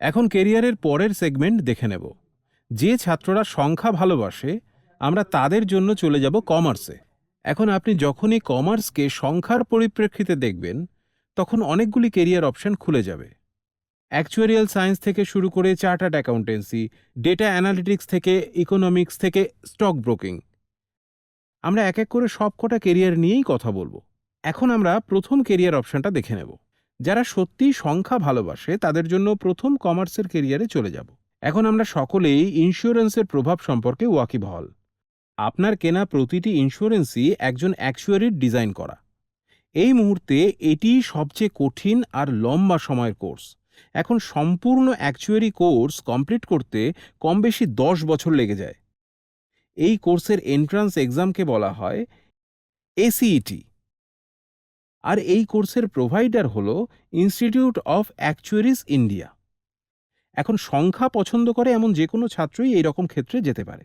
এখন কেরিয়ারের পরের সেগমেন্ট দেখে নেব। যে ছাত্ররা সংখ্যা ভালোবাসে আমরা তাদের জন্য চলে যাব কমার্সে। এখন আপনি যখনই কমার্সকে সংখ্যার পরিপ্রেক্ষিতে দেখবেন তখন অনেকগুলি কেরিয়ার অপশন খুলে যাবে। অ্যাকচুয়ারিয়াল সায়েন্স থেকে শুরু করে চার্টার্ড অ্যাকাউন্টেন্সি, ডেটা অ্যানালিটিক্স থেকে ইকোনমিক্স থেকে স্টক ব্রোকিং, আমরা এক এক করে সবকটা কেরিয়ার নিয়েই কথা বলবো। এখন আমরা প্রথম কেরিয়ার অপশনটা দেখে নেব। যারা সত্যিই সংখ্যা ভালোবাসে তাদের জন্য প্রথম কমার্সের কেরিয়ারে চলে যাব। এখন আমরা সকলেই ইন্স্যুরেন্সের প্রভাব সম্পর্কে ওয়াকিবহাল। আপনার কেনা প্রতিটি ইন্স্যুরেন্সই একজন অ্যাকচুয়ারির ডিজাইন করা। এই মুহূর্তে এটি সবচেয়ে কঠিন আর লম্বা সময়ের কোর্স। এখন সম্পূর্ণ অ্যাকচুয়ারি কোর্স কমপ্লিট করতে কম বেশি 10 বছর লেগে যায়। এই কোর্সের এন্ট্রান্স এক্সামকে বলা হয় এসিইটি, আর এই কোর্সের প্রোভাইডার হল ইনস্টিটিউট অফ অ্যাকচুয়ারিজ ইন্ডিয়া। এখন সংখ্যা পছন্দ করে এমন যে কোনো ছাত্রই এই রকম ক্ষেত্রে যেতে পারে।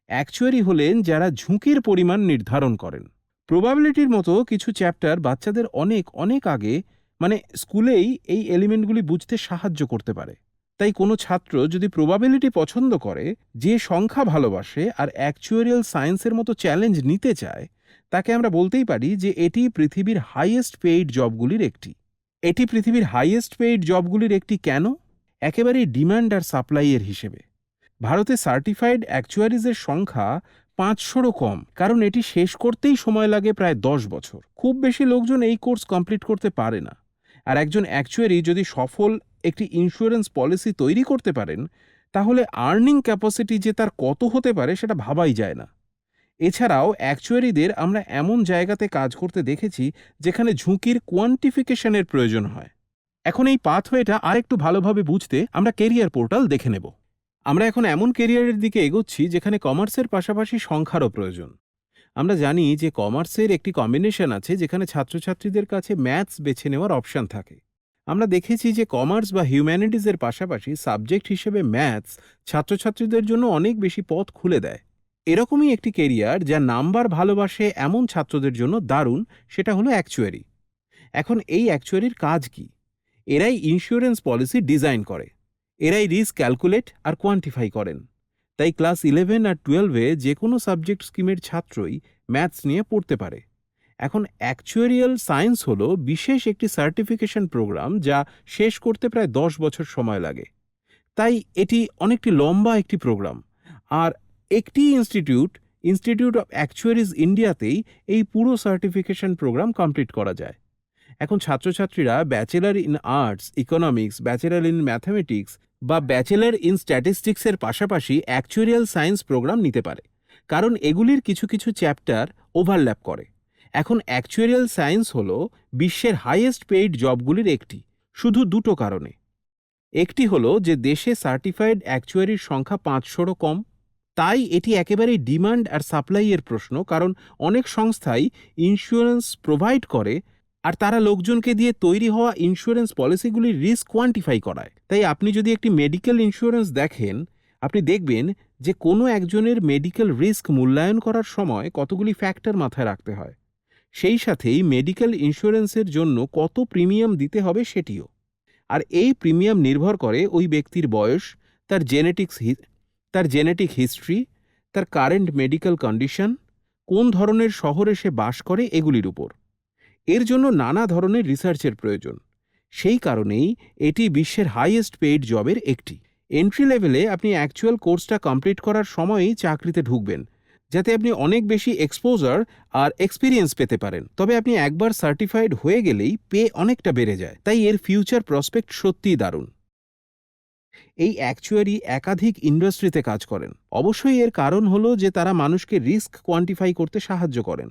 অ্যাকচুয়ারি হলেন যারা ঝুঁকির পরিমাণ নির্ধারণ করেন। প্রবাবিলিটির মতো কিছু চ্যাপ্টার বাচ্চাদের অনেক অনেক আগে, মানে স্কুলেই এই এলিমেন্টগুলি বুঝতে সাহায্য করতে পারে। তাই কোনো ছাত্র যদি প্রবাবিলিটি পছন্দ করে, যে সংখ্যা ভালোবাসে আর অ্যাকচুয়ারিয়াল সায়েন্সের মতো চ্যালেঞ্জ নিতে চায়, তাকে আমরা বলতেই পারি যে এটি পৃথিবীর হাইয়েস্ট পেইড জবগুলির একটি। এটি পৃথিবীর হাইয়েস্ট পেইড জবগুলির একটি কেন? একেবারেই ডিমান্ড আর সাপ্লাইয়ের হিসেবে। ভারতে সার্টিফাইড অ্যাকচুয়ারিজের সংখ্যা 500রও কম, কারণ এটি শেষ করতেই সময় লাগে প্রায় 10 বছর। খুব বেশি লোকজন এই কোর্স কমপ্লিট করতে পারে না। আর একজন অ্যাকচুয়ারি যদি সফল একটি ইন্স্যুরেন্স পলিসি তৈরি করতে পারেন, তাহলে আর্নিং ক্যাপাসিটি যে তার কত হতে পারে সেটা ভাবাই যায় না। এছাড়াও অ্যাকচুয়ারিদের আমরা এমন জায়গাতে কাজ করতে দেখেছি যেখানে ঝুঁকির কোয়ান্টিফিকেশনের প্রয়োজন হয়। এখন এই পাথওয়েটা আরেকটু ভালোভাবে বুঝতে আমরা কেরিয়ার পোর্টাল দেখে নেব। আমরা এখন এমন কেরিয়ারের দিকে এগোচ্ছি যেখানে কমার্সের পাশাপাশি সংখ্যারও প্রয়োজন। আমরা জানি যে কমার্সের একটি কম্বিনেশন আছে যেখানে ছাত্রছাত্রীদের কাছে ম্যাথস বেছে নেওয়ার অপশন থাকে। আমরা দেখেছি যে কমার্স বা হিউম্যানিটিজের পাশাপাশি সাবজেক্ট হিসেবে ম্যাথস ছাত্রছাত্রীদের জন্য অনেক বেশি পথ খুলে দেয়। এরকমই একটি কেরিয়ার যা নাম্বার ভালোবাসে এমন ছাত্রদের জন্য দারুণ, সেটা হলো অ্যাকচুয়ারি। এখন এই অ্যাকচুয়ারির কাজ কি? এরাই ইন্স্যুরেন্স পলিসি ডিজাইন করে, এরাই রিস্ক ক্যালকুলেট আর কোয়ান্টিফাই করেন। তাই ক্লাস 11 আর 12-এ যে কোনো সাবজেক্ট স্কিমের ছাত্রই ম্যাথস নিয়ে পড়তে পারে। এখন অ্যাকচুয়ারিয়াল সায়েন্স হলো বিশেষ একটি সার্টিফিকেশন প্রোগ্রাম যা শেষ করতে প্রায় 10 বছর সময় লাগে। তাই এটি অনেকটি লম্বা একটি প্রোগ্রাম। আর একটি ইনস্টিটিউট অফ অ্যাকচুয়ারিজ ইন্ডিয়াতেই এই পুরো সার্টিফিকেশন প্রোগ্রাম কমপ্লিট করা যায়। এখন ছাত্রছাত্রীরা bachelor in arts, economics, bachelor in mathematics বা ব্যাচেলর ইন স্ট্যাটিস্টিক্সের পাশাপাশি অ্যাকচুয়ারিয়াল সায়েন্স প্রোগ্রাম নিতে পারে, কারণ এগুলির কিছু কিছু চ্যাপ্টার ওভারল্যাপ করে। এখন অ্যাকচুয়ারিয়াল সায়েন্স হল বিশ্বের হাইয়েস্ট পেইড জবগুলির একটি, শুধু দুটো কারণে। একটি হলো যে দেশে সার্টিফাইড অ্যাকচুয়ারির সংখ্যা 500রও কম। তাই এটি একেবারেই ডিমান্ড আর সাপ্লাইয়ের প্রশ্ন, কারণ অনেক সংস্থাই ইন্স্যুরেন্স প্রোভাইড করে আর তারা লোকজনকে দিয়ে তৈরি হওয়া ইন্স্যুরেন্স পলিসিগুলির রিস্ক কোয়ান্টিফাই করায়। তাই আপনি যদি একটি মেডিকেল ইন্স্যুরেন্স দেখেন, আপনি দেখবেন যে কোনো একজনের মেডিকেল রিস্ক মূল্যায়ন করার সময় কতগুলি ফ্যাক্টর মাথায় রাখতে হয়। সেই সাথেই মেডিকেল ইন্স্যুরেন্সের জন্য কত প্রিমিয়াম দিতে হবে সেটিও। আর এই প্রিমিয়াম নির্ভর করে ওই ব্যক্তির বয়স, তার জেনেটিক হিস্ট্রি, তার কারেন্ট মেডিকেল কন্ডিশন, কোন ধরনের শহরে সে বাস করে, এগুলির উপর। এর জন্য নানা ধরনের রিসার্চের প্রয়োজন। সেই কারণেই এটি বিশ্বের হাইয়েস্ট পেইড জবের একটি। এন্ট্রি লেভেলে আপনি অ্যাকচুয়াল কোর্সটা কমপ্লিট করার সময়ই চাকরিতে ঢুকবেন, যাতে আপনি অনেক বেশি এক্সপোজার আর এক্সপিরিয়েন্স পেতে পারেন। তবে আপনি একবার সার্টিফাইড হয়ে গেলেই পে অনেকটা বেড়ে যায়। তাই এর ফিউচার প্রসপেক্ট সত্যিই দারুণ। এই অ্যাকচুয়ারি একাধিক ইন্ডাস্ট্রিতে কাজ করেন। অবশ্যই এর কারণ হলো যে তারা মানুষকে রিস্ক কোয়ান্টিফাই করতে সাহায্য করেন।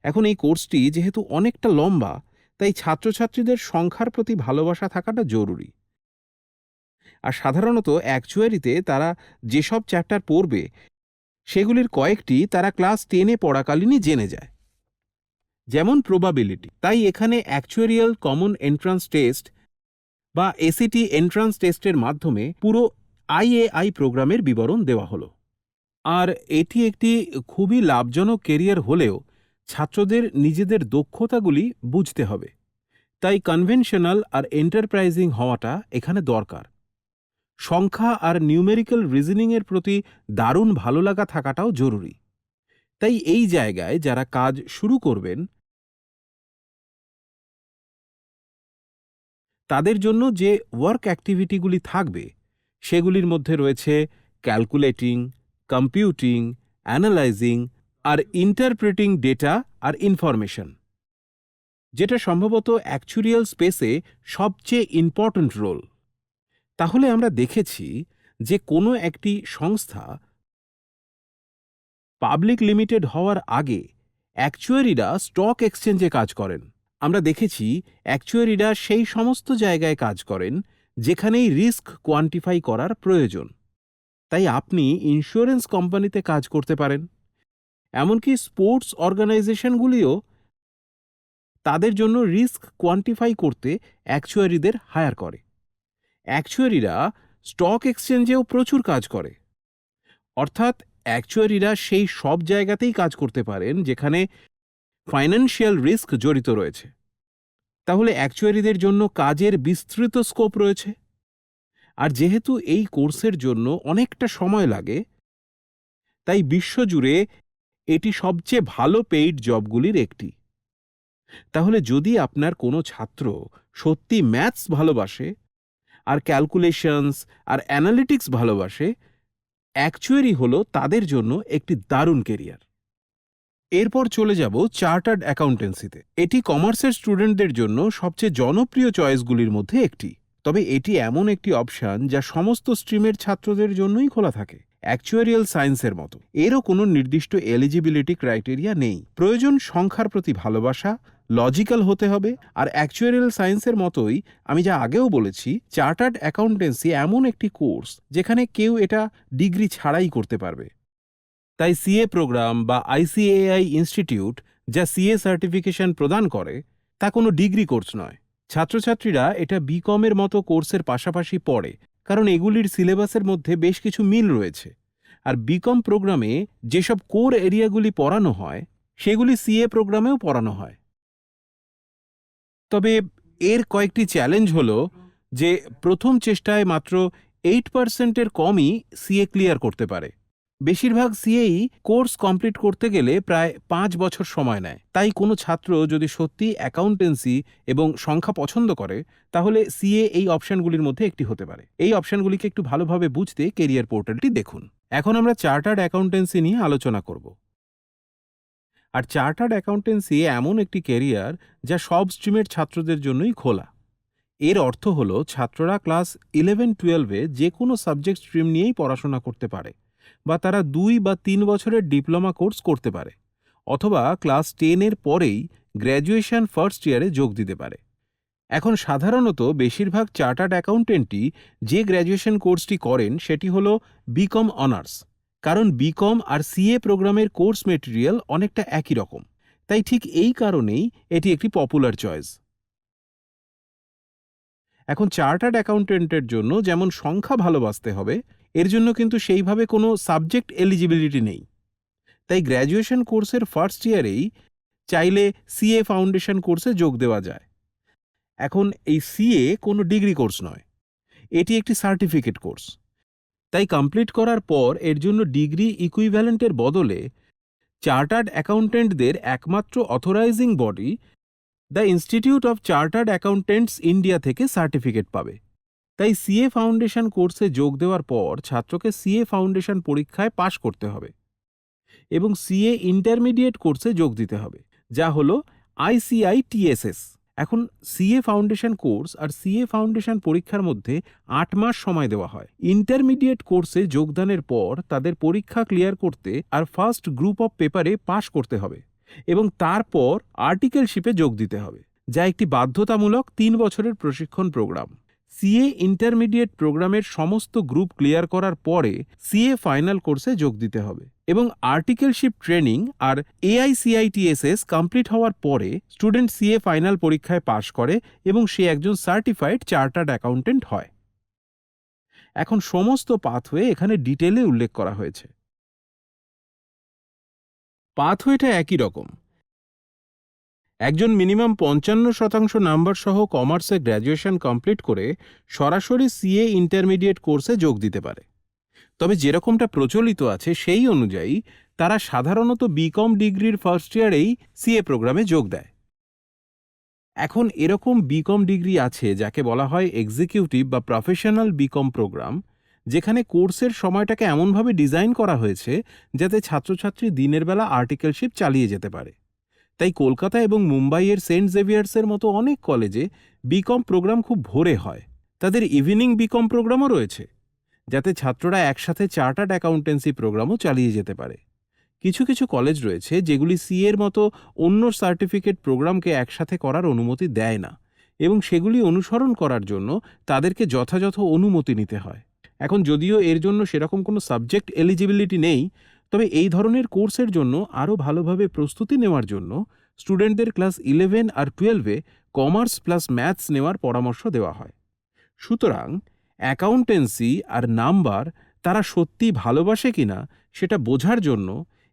এখন এই কোর্সটি যেহেতু অনেকটা লম্বা, তাই ছাত্রছাত্রীদের সংখ্যার প্রতি ভালোবাসা থাকাটা জরুরি। আর সাধারণত অ্যাকচুয়ারিতে তারা যেসব চ্যাপ্টার পড়বে সেগুলির কয়েকটি তারা ক্লাস 10-এ পড়াকালীনই জেনে যায়, যেমন প্রবাবিলিটি। তাই এখানে অ্যাকচুয়ারিয়াল কমন এন্ট্রান্স টেস্ট বা এসিটি এন্ট্রান্স টেস্টের মাধ্যমে পুরো আইএআই প্রোগ্রামের বিবরণ দেওয়া হলো। আর এটি একটি খুবই লাভজনক কেরিয়ার হলেও ছাত্রদের নিজেদের দক্ষতাগুলি বুঝতে হবে। তাই কনভেনশনাল আর এন্টারপ্রাইজিং হওয়াটা এখানে দরকার। সংখ্যা আর নিউমেরিক্যাল রিজনিংয়ের প্রতি দারুণ ভালো লাগা থাকাটাও জরুরি। তাই এই জায়গায় যারা কাজ শুরু করবেন তাদের জন্য যে ওয়ার্ক অ্যাক্টিভিটিগুলি থাকবে সেগুলির মধ্যে রয়েছে ক্যালকুলেটিং, কম্পিউটিং, অ্যানালাইজিং আর ইন্টারপ্রেটিং ডেটা আর ইনফরমেশন, যেটা সম্ভবত অ্যাকচুরিয়াল স্পেসে সবচেয়ে ইম্পর্ট্যান্ট রোল। তাহলে আমরা দেখেছি যে কোনো একটি সংস্থা পাবলিক লিমিটেড হওয়ার আগে অ্যাকচুয়ারিরা স্টক এক্সচেঞ্জে কাজ করেন। আমরা দেখেছি অ্যাকচুয়ারিরা সেই সমস্ত জায়গায় কাজ করেন যেখানেই রিস্ক কোয়ান্টিফাই করার প্রয়োজন। তাই আপনি ইন্স্যুরেন্স কোম্পানিতে কাজ করতে পারেন, এমনকি স্পোর্টস অর্গানাইজেশনগুলিও তাদের জন্য রিস্ক কোয়ান্টিফাই করতে অ্যাকচুয়ারিদের হায়ার করে। অ্যাকচুয়ারিরা স্টক এক্সচেঞ্জেও প্রচুর কাজ করে, অর্থাৎ অ্যাকচুয়ারিরা সেই সব জায়গাতেই কাজ করতে পারেন যেখানে ফাইন্যান্সিয়াল রিস্ক জড়িত রয়েছে। তাহলে অ্যাকচুয়ারিদের জন্য কাজের বিস্তৃত স্কোপ রয়েছে। আর যেহেতু এই কোর্সের জন্য অনেকটা সময় লাগে, তাই বিশ্বজুড়ে এটি সবচেয়ে ভালো পেইড জবগুলির একটি। তাহলে যদি আপনার কোনো ছাত্র সত্যি ম্যাথস ভালোবাসে আর ক্যালকুলেশনস আর অ্যানালিটিক্স ভালোবাসে, অ্যাকচুয়ারি হলো তাদের জন্য একটি দারুণ কেরিয়ার। এরপর চলে যাব চার্টার্ড অ্যাকাউন্টেন্সিতে। এটি কমার্সের স্টুডেন্টদের জন্য সবচেয়ে জনপ্রিয় চয়েসগুলির মধ্যে একটি। তবে এটি এমন একটি অপশন যা সমস্ত স্ট্রিমের ছাত্রদের জন্যই খোলা থাকে, অ্যাকচুয়ারিয়াল সায়েন্সের মতো। এরও কোনো নির্দিষ্ট এলিজিবিলিটি ক্রাইটেরিয়া নেই। প্রয়োজন সংখ্যার প্রতি ভালোবাসা, লজিক্যাল হতে হবে। আর অ্যাকচুয়ারিয়াল সায়েন্সের মতোই আমি যা আগেও বলেছি, চার্টার্ড অ্যাকাউন্টেন্সি এমন একটি কোর্স যেখানে কেউ এটা ডিগ্রি ছাড়াই করতে পারবে। তাই সিএ প্রোগ্রাম বা আইসিএআই ইনস্টিটিউট যা সিএ সার্টিফিকেশন প্রদান করে তা কোনো ডিগ্রি কোর্স নয়। ছাত্রছাত্রীরা এটা বিকমের মতো কোর্সের পাশাপাশি পড়ে, কারণ এগুলির সিলেবাসের মধ্যে বেশ কিছু মিল রয়েছে। আর বিকম প্রোগ্রামে যেসব কোর এরিয়াগুলি পড়ানো হয় সেগুলি সিএ প্রোগ্রামেও পড়ানো হয়। তবে এর কয়েকটি চ্যালেঞ্জ হল যে প্রথম চেষ্টায় মাত্র 8%-এর কমই সিএ ক্লিয়ার করতে পারে। বেশিরভাগ সিএই কোর্স কমপ্লিট করতে গেলে প্রায় 5 বছর সময় নেয়। তাই কোনো ছাত্র যদি সত্যি অ্যাকাউন্টেন্সি এবং সংখ্যা পছন্দ করে, তাহলে সিএ এই অপশনগুলির মধ্যে একটি হতে পারে। এই অপশনগুলিকে একটু ভালোভাবে বুঝতে কেরিয়ার পোর্টালটি দেখুন। এখন আমরা চার্টার্ড অ্যাকাউন্টেন্সি নিয়ে আলোচনা করব। আর চার্টার্ড অ্যাকাউন্টেন্সি এমন একটি কেরিয়ার যা সব স্ট্রিমের ছাত্রদের জন্যই খোলা। এর অর্থ হল ছাত্ররা ক্লাস 11-12-এ যে কোনো সাবজেক্ট স্ট্রিম নিয়েই পড়াশোনা করতে পারে, বা তারা 2 বা 3 বছরের ডিপ্লোমা কোর্স করতে পারে, অথবা ক্লাস 10-এর পরেই গ্র্যাজুয়েশন ফার্স্ট ইয়ারে যোগ দিতে পারে। এখন সাধারণত বেশিরভাগ চার্টার্ড অ্যাকাউন্টেন্টই যে গ্র্যাজুয়েশন কোর্সটি করেন সেটি হল বিকম অনার্স, কারণ বিকম আর সিএ প্রোগ্রামের কোর্স মেটেরিয়াল অনেকটা একই রকম। তাই ঠিক এই কারণেই এটি একটি পপুলার চয়েস। এখন চার্টার্ড অ্যাকাউন্টেন্টের জন্য যেমন সংখ্যা ভালোবাসতে হবে, এর জন্য কিন্তু সেইভাবে কোনো সাবজেক্ট এলিজিবিলিটি নেই। তাই গ্র্যাজুয়েশন কোর্সের ফার্স্ট ইয়ারেই চাইলে সিএ ফাউন্ডেশন কোর্সে যোগ দেওয়া যায়। এখন এই সিএ কোনো ডিগ্রি কোর্স নয়, এটি একটি সার্টিফিকেট কোর্স। তাই কমপ্লিট করার পর এর জন্য ডিগ্রি ইকুইভ্যালেন্টের বদলে চার্টার্ড অ্যাকাউন্টেন্টদের একমাত্র authorising body the institute of chartered accountants India থেকে সার্টিফিকেট পাবে। তাই সিএ ফাউন্ডেশন কোর্সে যোগ দেওয়ার পর ছাত্রকে সিএ ফাউন্ডেশন পরীক্ষায় পাশ করতে হবে এবং সিএ ইন্টারমিডিয়েট কোর্সে যোগ দিতে হবে, যা হল ICITSS। এখন সিএ ফাউন্ডেশন কোর্স আর সিএ ফাউন্ডেশন পরীক্ষার মধ্যে 8 মাস সময় দেওয়া হয়। ইন্টারমিডিয়েট কোর্সে যোগদানের পর তাদের পরীক্ষা ক্লিয়ার করতে আর ফার্স্ট গ্রুপ অফ পেপারে পাশ করতে হবে এবং তারপর আর্টিকেলশিপে যোগ দিতে হবে, যা একটি বাধ্যতামূলক 3 বছরের প্রশিক্ষণ প্রোগ্রাম। সিএ ইন্টারমিডিয়েট প্রোগ্রামের সমস্ত গ্রুপ ক্লিয়ার করার পরে সিএ ফাইনাল কোর্সে যোগ দিতে হবে এবং আর্টিকেলশিপ ট্রেনিং আর AICITSS কমপ্লিট হওয়ার পরে স্টুডেন্ট সিএ ফাইনাল পরীক্ষায় পাশ করে এবং সে একজন সার্টিফাইড চার্টার্ড অ্যাকাউন্টেন্ট হয়। এখন সমস্ত পাথওয়ে এখানে ডিটেলে উল্লেখ করা হয়েছে। পাথওয়েটা একই রকম। একজন মিনিমাম 55% নাম্বার সহ কমার্সে গ্র্যাজুয়েশন কমপ্লিট করে সরাসরি সিএ ইন্টারমিডিয়েট কোর্সে যোগ দিতে পারে। তবে যেরকমটা প্রচলিত আছে সেই অনুযায়ী তারা সাধারণত বিকম ডিগ্রির ফার্স্ট ইয়ারেই সিএ প্রোগ্রামে যোগ দেয়। এখন এরকম বিকম ডিগ্রি আছে যাকে বলা হয় এক্সিকিউটিভ বা প্রফেশনাল বিকম প্রোগ্রাম, যেখানে কোর্সের সময়টাকে এমনভাবে ডিজাইন করা হয়েছে যাতে ছাত্রছাত্রী দিনের বেলা আর্টিকেলশিপ চালিয়ে যেতে পারে। তাই কলকাতা এবং মুম্বাইয়ের সেন্ট জেভিয়ার্সের মতো অনেক কলেজে বিকম প্রোগ্রাম খুব ভোরে হয়। তাদের ইভিনিং বিকম প্রোগ্রামও রয়েছে, যাতে ছাত্ররা একসাথে চার্টার্ড অ্যাকাউন্টেন্সি প্রোগ্রামও চালিয়ে যেতে পারে। কিছু কিছু কলেজ রয়েছে যেগুলি সিএর মতো অন্য সার্টিফিকেট প্রোগ্রামকে একসাথে করার অনুমতি দেয় না, এবং সেগুলি অনুসরণ করার জন্য তাদেরকে যথাযথ অনুমতি নিতে হয়। এখন যদিও এর জন্য সেরকম কোনো সাবজেক্ট এলিজিবিলিটি নেই, তবে এই ধরনের কোর্সের জন্য আরও ভালোভাবে প্রস্তুতি নেওয়ার জন্য স্টুডেন্টদের ক্লাস 11 আর 12-এ কমার্স প্লাস ম্যাথস নেওয়ার পরামর্শ দেওয়া হয়। সুতরাং অ্যাকাউন্টেন্সি আর নাম্বার তারা সত্যি ভালোবাসে কিনা সেটা বোঝার জন্য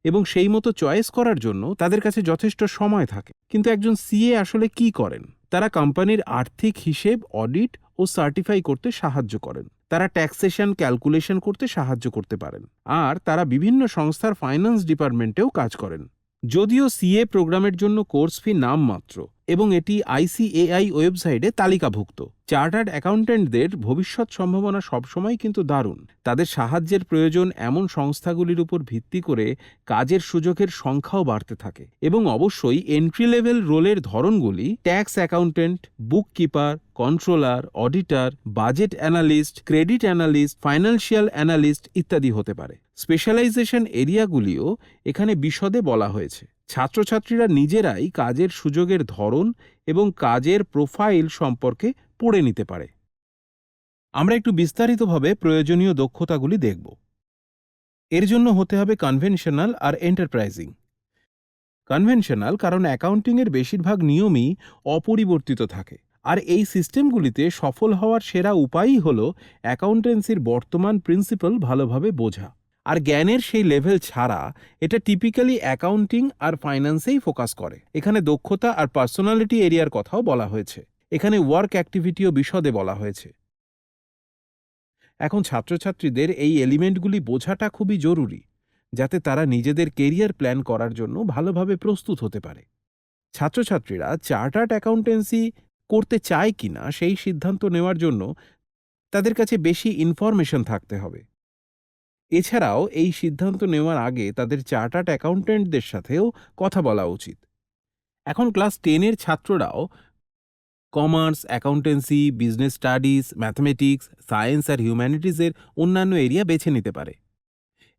এবং সেই মতো চয়েস করার জন্য তাদের কাছে যথেষ্ট সময় থাকে। কিন্তু একজন সিএ আসলে কি করেন? তারা কোম্পানির আর্থিক হিসেব অডিট ও সার্টিফাই করতে সাহায্য করেন। তারা ট্যাক্সেশন ক্যালকুলেশন করতে সাহায্য করতে পারেন, আর তারা বিভিন্ন সংস্থার ফাইন্যান্স ডিপার্টমেন্টেও কাজ করেন। যদিও সিএ প্রোগ্রামের জন্য কোর্স ফি নামমাত্র এবং এটি আইসিএআই ওয়েবসাইটে তালিকাভুক্ত, চার্টার্ড অ্যাকাউন্ট্যান্টদের ভবিষ্যৎ সম্ভাবনা সবসময় কিন্তু দারুণ। তাদের সাহায্যের প্রয়োজন এমন সংস্থাগুলির উপর ভিত্তি করে কাজের সুযোগের সংখ্যাও বাড়তে থাকে, এবং অবশ্যই এন্ট্রি লেভেল রোলের ধরনগুলি tax accountant, bookkeeper, controller, auditor, budget analyst, credit analyst, financial analyst ইত্যাদি হতে পারে। স্পেশালাইজেশন এরিয়াগুলিও এখানে বিশদে বলা হয়েছে। ছাত্রছাত্রীরা নিজেরাই কাজের সুযোগের ধরন এবং কাজের প্রোফাইল সম্পর্কে পড়ে নিতে পারে। আমরা একটু বিস্তারিতভাবে প্রয়োজনীয় দক্ষতাগুলি দেখব। এর জন্য হতে হবে কনভেনশনাল আর এন্টারপ্রাইজিং। কনভেনশনাল কারণ অ্যাকাউন্টিংয়ের বেশিরভাগ নিয়মই অপরিবর্তিত থাকে, আর এই সিস্টেমগুলিতে সফল হওয়ার সেরা উপায়ই হল অ্যাকাউন্টেন্সির বর্তমান প্রিন্সিপাল ভালোভাবে বোঝা। আর জ্ঞানের সেই লেভেল ছাড়া এটা টিপিক্যালি অ্যাকাউন্টিং আর ফাইন্যান্সেই ফোকাস করে। এখানে দক্ষতা আর পার্সোনালিটি এরিয়ার কথাও বলা হয়েছে। এখানে ওয়ার্ক অ্যাক্টিভিটিও বিশদে বলা হয়েছে। এখন ছাত্রছাত্রীদের এই এলিমেন্টগুলি বোঝাটা খুবই জরুরি, যাতে তারা নিজেদের কেরিয়ার প্ল্যান করার জন্য ভালোভাবে প্রস্তুত হতে পারে। ছাত্রছাত্রীরা চার্টার্ড অ্যাকাউন্টেন্সি করতে চায় কিনা সেই সিদ্ধান্ত নেওয়ার জন্য তাদের কাছে বেশি ইনফরমেশন থাকতে হবে। এছাড়াও এই সিদ্ধান্ত নেওয়ার আগে তাদের চার্টার্ড অ্যাকাউন্ট্যান্টদের সাথেও কথা বলা উচিত। এখন ক্লাস 10-এর ছাত্ররাও commerce, accountancy, business studies, mathematics, science আর হিউম্যানিটিজের অন্যান্য এরিয়া বেছে নিতে পারে।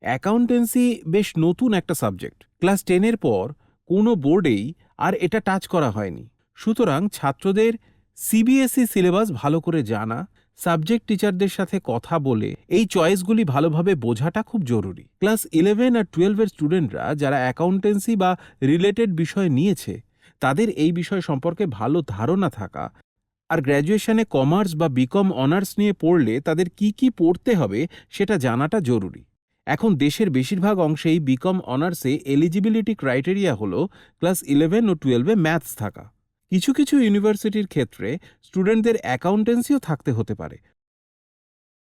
অ্যাকাউন্টেন্সি বেশ নতুন একটা সাবজেক্ট। ক্লাস 10-এর পর কোনো বোর্ডেই আর এটা টাচ করা হয়নি। সুতরাং ছাত্রদের সিবিএসই সিলেবাস ভালো করে জানা, সাবজেক্ট টিচারদের সাথে কথা বলে এই চয়েসগুলি ভালোভাবে বোঝাটা খুব জরুরি। ক্লাস 11 আর 12-এর স্টুডেন্টরা যারা অ্যাকাউন্টেন্সি বা রিলেটেড বিষয় নিয়েছে তাদের এই বিষয় সম্পর্কে ভালো ধারণা থাকা, আর গ্র্যাজুয়েশনে কমার্স বা বিকম অনার্স নিয়ে পড়লে তাদের কি কি পড়তে হবে সেটা জানাটা জরুরি। এখন দেশের বেশিরভাগ অংশেই বিকম অনার্সে এলিজিবিলিটি ক্রাইটেরিয়া হল ক্লাস 11 ও 12-এ ম্যাথস থাকা। কিছু কিছু ইউনিভার্সিটির ক্ষেত্রে স্টুডেন্টদের অ্যাকাউন্টেন্সিও থাকতে হতে পারে।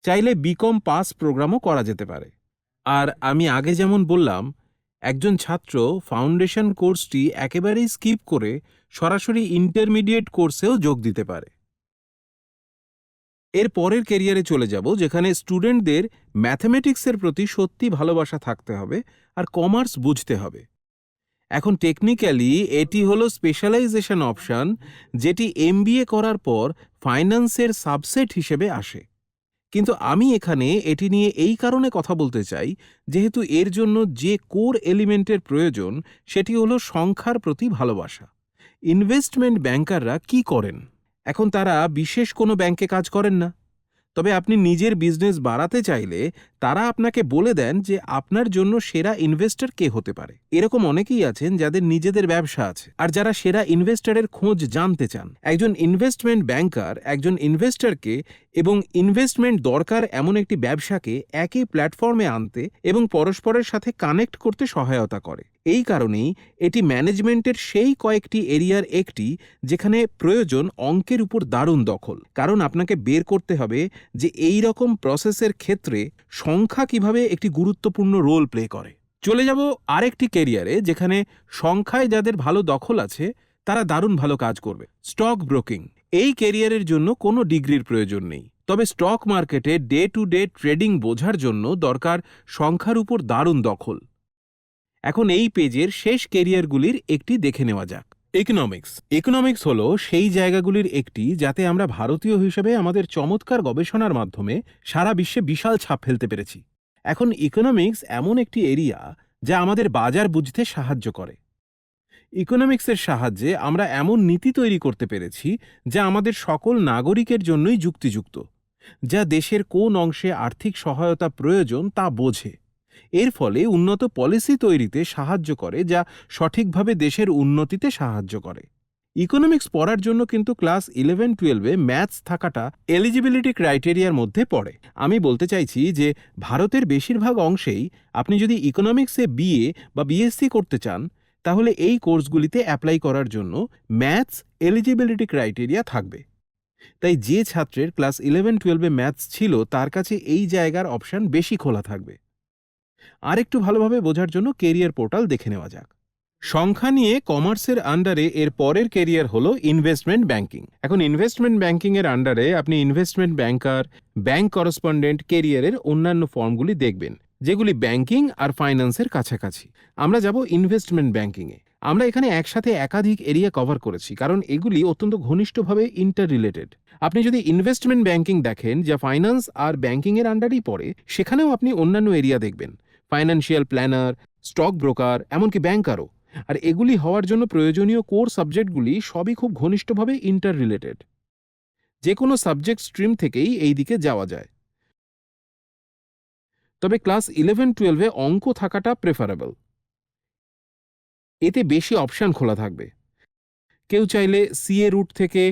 চাইলে বিকম পাস প্রোগ্রামও করা যেতে পারে। আর আমি আগে যেমন বললাম, একজন ছাত্র ফাউন্ডেশন কোর্সটি একেবারেই স্কিপ করে সরাসরি ইন্টারমিডিয়েট কোর্সেও যোগ দিতে পারে। এর পরের ক্যারিয়ারে চলে যাব, যেখানে স্টুডেন্টদের ম্যাথমেটিক্সের প্রতি সত্যি ভালোবাসা থাকতে হবে আর কমার্স বুঝতে হবে। এখন টেকনিক্যালি এটি হলো স্পেশালাইজেশন অপশন, যেটি এমবিএ করার পর ফাইন্যান্সের সাবসেট হিসেবে আসে। কিন্তু আমি এখানে এটি নিয়ে এই কারণে কথা বলতে চাই, যেহেতু এর জন্য যে কোর এলিমেন্টের প্রয়োজন সেটি হলো সংখ্যার প্রতি ভালোবাসা। ইনভেস্টমেন্ট ব্যাংকাররা কি করেন? এখন তারা বিশেষ কোনো ব্যাংকে কাজ করেন না, তবে আপনি নিজের বিজনেস বাড়াতে চাইলে তারা আপনাকে বলে দেন যে আপনার জন্য সেরা ইনভেস্টর কে হতে পারে। এরকম অনেকেই আছেন যাদের নিজেদের ব্যবসা আছে আর যারা সেরা ইনভেস্টরের খোঁজ জানতে চান। একজন ইনভেস্টমেন্ট ব্যাংকার একজন ইনভেস্টরকে এবং ইনভেস্টমেন্ট দরকার এমন একটি ব্যবসাকে একই প্ল্যাটফর্মে আনতে এবং পরস্পরের সাথে কানেক্ট করতে সহায়তা করে। এই কারণেই এটি ম্যানেজমেন্টের সেই কয়েকটি এরিয়ার একটি যেখানে প্রয়োজন অঙ্কের উপর দারুণ দখল, কারণ আপনাকে বের করতে হবে যে এই রকম প্রসেসের ক্ষেত্রে সংখ্যা কিভাবে একটি গুরুত্বপূর্ণ রোল প্লে করে। চলে যাব আরেকটি ক্যারিয়ারে যেখানে সংখ্যায় যাদের ভালো দখল আছে তারা দারুণ ভালো কাজ করবে, স্টক ব্রোকিং। এই ক্যারিয়ারের জন্য কোনো ডিগ্রির প্রয়োজন নেই, তবে স্টক মার্কেটে ডে টু ডে ট্রেডিং বোঝার জন্য দরকার সংখ্যার উপর দারুণ দখল। এখন এই পেজের শেষ ক্যারিয়ারগুলির একটি দেখে নেওয়া যাক। ইকোনমিক্স হলো সেই জায়গাগুলির একটি যাতে আমরা ভারতীয় হিসেবে আমাদের চমৎকার গবেষণার মাধ্যমে সারা বিশ্বে বিশাল ছাপ ফেলতে পেরেছি। এখন ইকোনমিক্স এমন একটি এরিয়া যা আমাদের বাজার বুঝতে সাহায্য করে। ইকোনমিক্সের সাহায্যে আমরা এমন নীতি তৈরি করতে পেরেছি যা আমাদের সকল নাগরিকের জন্যই যুক্তিযুক্ত, যা দেশের কোন অংশে আর্থিক সহায়তা প্রয়োজন তা বোঝে। এর ফলে উন্নত পলিসি তৈরিতে সাহায্য করে যা সঠিকভাবে দেশের উন্নতিতে সাহায্য করে। ইকোনমিক্স পড়ার জন্য কিন্তু ক্লাস 11-12-এ ম্যাথস থাকাটা এলিজিবিলিটি ক্রাইটেরিয়ার মধ্যে পড়ে। আমি বলতে চাইছি যে ভারতের বেশিরভাগ অংশেই আপনি যদি ইকোনমিক্সে বিএ বা বিএসসি করতে চান তাহলে এই কোর্সগুলিতে অ্যাপ্লাই করার জন্য ম্যাথস এলিজিবিলিটি ক্রাইটেরিয়া থাকবে। তাই যে ছাত্রের ক্লাস 11-12-এ ম্যাথস ছিল তার কাছে এই জায়গার অপশন বেশি খোলা থাকবে। আরেকটু ভালোভাবে বোঝার জন্য কেরিয়ার পোর্টাল দেখে নেওয়া যাক। সংখ্যা নিয়ে কমার্সের আন্ডারে এর পরের কেরিয়ার হলো ইনভেস্টমেন্ট ব্যাংকিং। এখন ইনভেস্টমেন্ট ব্যাংকিং এর আন্ডারে আপনি ইনভেস্টমেন্ট ব্যাংকার, ব্যাংক করেসপন্ডেন্ট কেরিয়ারের অন্যান্য ফর্মগুলি দেখবেন যেগুলি ব্যাংকিং আর ফাইন্যান্সের কাছাকাছি। আমরা যাব ইনভেস্টমেন্ট ব্যাংকিংয়ে। আমরা এখানে একসাথে একাধিক এরিয়া কভার করেছি কারণ এগুলি অত্যন্ত ঘনিষ্ঠভাবে ইন্টার রিলেটেড। আপনি যদি ইনভেস্টমেন্ট ব্যাংকিং দেখেন যা ফাইন্যান্স আর ব্যাংকিংয়ের আন্ডারেই পড়ে, সেখানেও আপনি অন্যান্য এরিয়া দেখবেন, ফাইন্যান্সিয়াল প্ল্যানার, স্টক ব্রোকার, এমনকি ব্যাংকারও। আর এগুলি হওয়ার জন্য প্রয়োজনীয় কোর সাবজেক্টগুলি সবই খুব ঘনিষ্ঠভাবে ইন্টার রিলেটেড। যে কোনো সাবজেক্ট স্ট্রিম থেকেই এই দিকে যাওয়া যায়। তবে ক্লাস 11-12-এ অঙ্ক থাকাটা প্রেফারেবল। এতে বেশি অপশান খোলা থাকবে। কেউ চাইলে সিএ রুট থেকে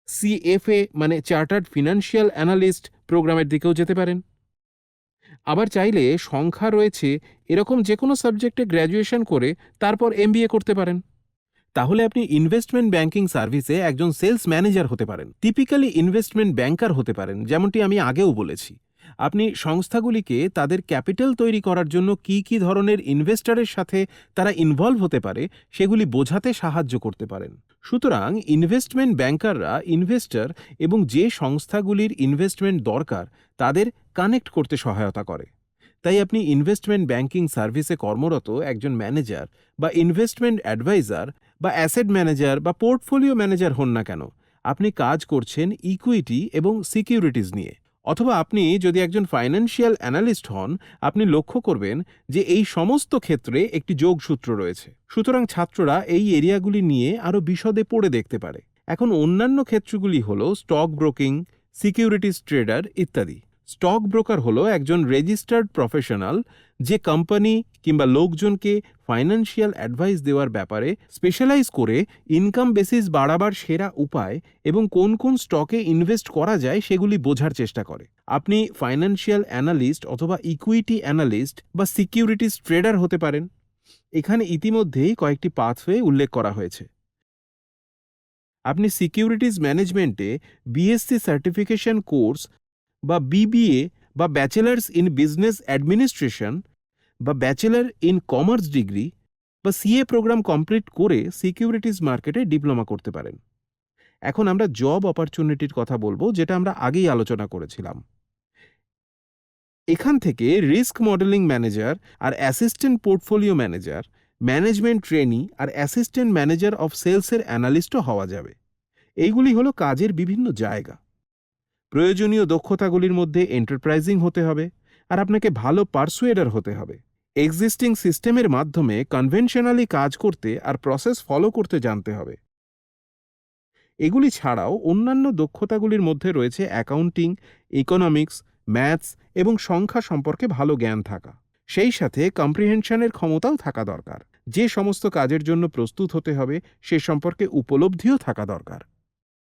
সিএফএ মানে চার্টার্ড ফিনান্সিয়াল অ্যানালিস্ট প্রোগ্রামের দিকেও যেতে পারেন। আবার চাইলে সংখ্যা রয়েছে এরকম যে কোনো সাবজেক্টে গ্র্যাজুয়েশন করে তারপর এমবিএ করতে পারেন। তাহলে আপনি ইনভেস্টমেন্ট ব্যাংকিং সার্ভিসে একজন সেলস ম্যানেজার হতে পারেন, টিপিক্যালি ইনভেস্টমেন্ট ব্যাংকার হতে পারেন, যেমনটি আমি আগেও বলেছি। আপনি সংস্থাগুলিকে তাদের ক্যাপিটাল তৈরি করার জন্য কি কি ধরনের ইনভেস্টরের সাথে তারা ইনভলভ হতে পারে সেগুলি বোঝাতে সাহায্য করতে পারেন। সুতরাং ইনভেস্টমেন্ট ব্যাংকাররা ইনভেস্টর এবং যে সংস্থাগুলির ইনভেস্টমেন্ট দরকার তাদের কানেক্ট করতে সহায়তা করে। তাই আপনি ইনভেস্টমেন্ট ব্যাংকিং সার্ভিসে কর্মরত একজন ম্যানেজার বা ইনভেস্টমেন্ট অ্যাডভাইজার বা অ্যাসেট ম্যানেজার বা পোর্টফোলিও ম্যানেজার হন না কেন, আপনি কাজ করছেন ইকুইটি এবং সিকিউরিটিজ নিয়ে। অথবা আপনি যদি একজন ফাইন্যান্সিয়াল অ্যানালিস্ট হন, আপনি লক্ষ্য করবেন যে এই সমস্ত ক্ষেত্রে একটি যোগসূত্র রয়েছে। সুতরাং ছাত্ররা এই এরিয়াগুলি নিয়ে আরও বিশদে পড়ে দেখতে পারে। এখন অন্যান্য ক্ষেত্রগুলি হল স্টক ব্রোকিং, সিকিউরিটিজ ট্রেডার ইত্যাদি। স্টক ব্রোকার হলো একজন রেজিস্টার্ড প্রফেশনাল যে কোম্পানি কিংবা লোকজনকে ফাইন্যান্সিয়াল অ্যাডভাইস দেওয়ার ব্যাপারে স্পেশালাইজ করে ইনকাম বেসিস বাড়াবার সেরা উপায় এবং কোন কোন স্টকে ইনভেস্ট করা যায় সেগুলি বোঝার চেষ্টা করে। আপনি ফাইন্যান্সিয়াল অ্যানালিস্ট অথবা ইকুইটি অ্যানালিস্ট বা সিকিউরিটিজ ট্রেডার হতে পারেন। এখানে ইতিমধ্যেই কয়েকটি পাথওয়ে উল্লেখ করা হয়েছে। আপনি সিকিউরিটিজ ম্যানেজমেন্টে বিএসসি সার্টিফিকেশন কোর্স বা বিবিএ বা ব্যাচেলার্স ইন বিজনেস অ্যাডমিনিস্ট্রেশন বা ব্যাচেলার ইন কমার্স ডিগ্রি বা সিএ প্রোগ্রাম কমপ্লিট করে সিকিউরিটিজ মার্কেটে ডিপ্লোমা করতে পারেন। এখন আমরা জব অপরচুনিটির কথা বলবো, যেটা আমরা আগেই আলোচনা করেছিলাম। এখান থেকে রিস্ক মডেলিং ম্যানেজার আর assistant portfolio manager, management trainee আর অ্যাসিস্ট্যান্ট ম্যানেজার অফ সেলসের অ্যানালিস্টও হওয়া যাবে। এইগুলি হলো কাজের বিভিন্ন জায়গা। প্রয়োজনীয় দক্ষতাগুলির মধ্যে এন্টারপ্রাইজিং হতে হবে আর আপনাকে ভালো পারসুয়েডার হতে হবে। এক্সিস্টিং সিস্টেমের মাধ্যমে কনভেনশনালি কাজ করতে আর প্রসেস ফলো করতে জানতে হবে। এগুলি ছাড়াও অন্যান্য দক্ষতাগুলির মধ্যে রয়েছে অ্যাকাউন্টিং, ইকোনমিক্স, ম্যাথস এবং সংখ্যা সম্পর্কে ভালো জ্ঞান থাকা। সেই সাথে কম্প্রিহেনশনের ক্ষমতাও থাকা দরকার। যে সমস্ত কাজের জন্য প্রস্তুত হতে হবে সে সম্পর্কে উপলব্ধিও থাকা দরকার।